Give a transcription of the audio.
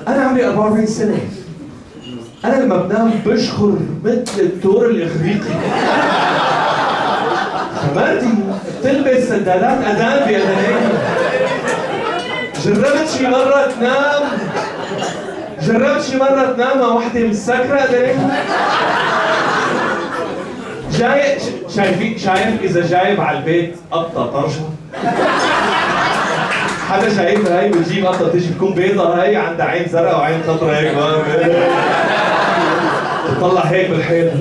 انا عمري 44 سنه. انا لما بنام بشخر مثل الثور الاغريقي. خمرتي بتلبس سدادات اذان باذانيها. جربت شي مرة تنام مع وحدة مسكرة اذانيها؟ شايف اذا جايب على البيت قطة طرشة؟ حدا شايف هاي بتجيب قطة تيجي بتكون بيضة هاي عندها عين زرقاء وعين خضراء هيك بتطلع هيك بالحيط.